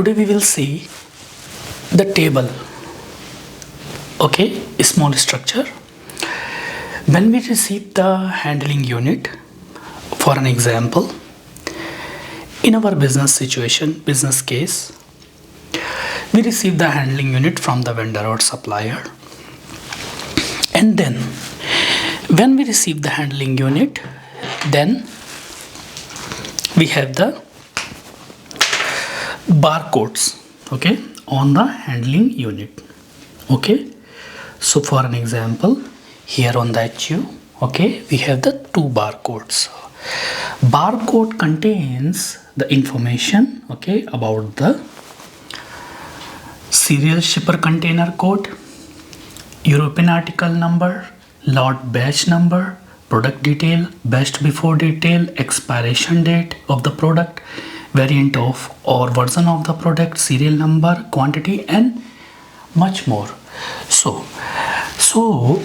today we will see the table. Okay, a small structure. When we receive the handling unit, for an example, in our business situation, business case, we receive the handling unit from the vendor or supplier. And then when we receive the handling unit, then we have the barcodes, okay, on the handling unit. Okay, so for an example, here on the HU, okay, we have the two barcodes. Barcode contains the information, okay, about the serial shipper container code, European article number, lot batch number, product detail, best before detail, expiration date of the product, variant of or version of the product, serial number, quantity, and much more. So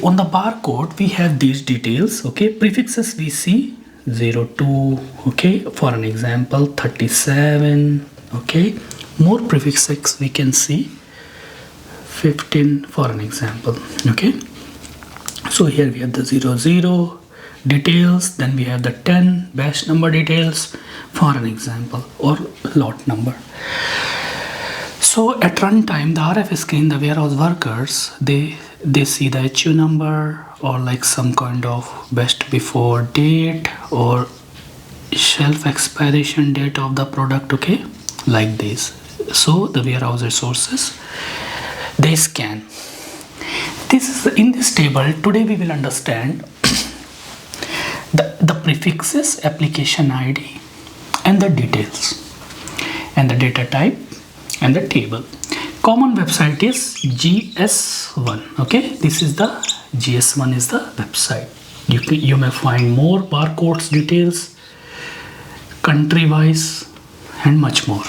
on the barcode we have these details, okay. Prefixes we see 02, okay, for an example 37, okay. More prefixes we can see 15 for an example, okay. So here we have the 00 details, then we have the 10 batch number details for an example, or lot number. So at runtime, the RF screen, the warehouse workers, they see the HU number or like some kind of best before date or shelf expiration date of the product, okay, like this. So the warehouse resources, they scan. This is in this table. Today we will understand the prefixes, application ID, and the details, and the data type, and the table. Common website is GS1. Okay, this is the GS1 is the website. You may find more barcodes, details, country wise, and much more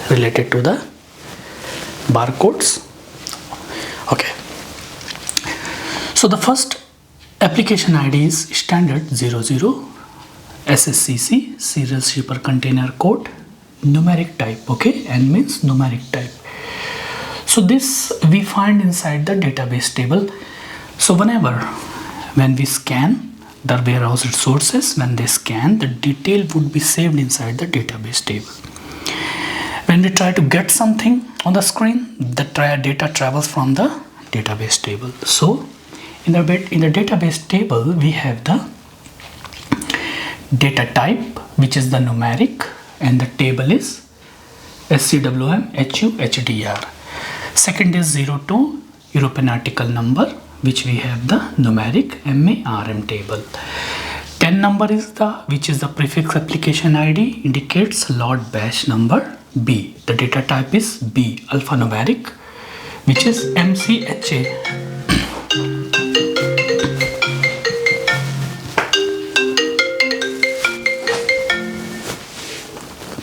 related to the barcodes. Okay, so the first application ID is standard 00 SSCC, serial shipper container code, numeric type, okay, and means numeric type. So this we find inside the database table. So when we scan the warehouse resources, when they scan, the detail would be saved inside the database table. When we try to get something on the screen, the data travels from the database table. So in the database table we have the data type, which is the numeric, and the table is SCWM, HU, HDR. Second is 02 European article number, which we have the numeric MARM table. 10 number is which is the prefix application ID, indicates lot batch number B. The data type is B, alphanumeric, which is MCHA.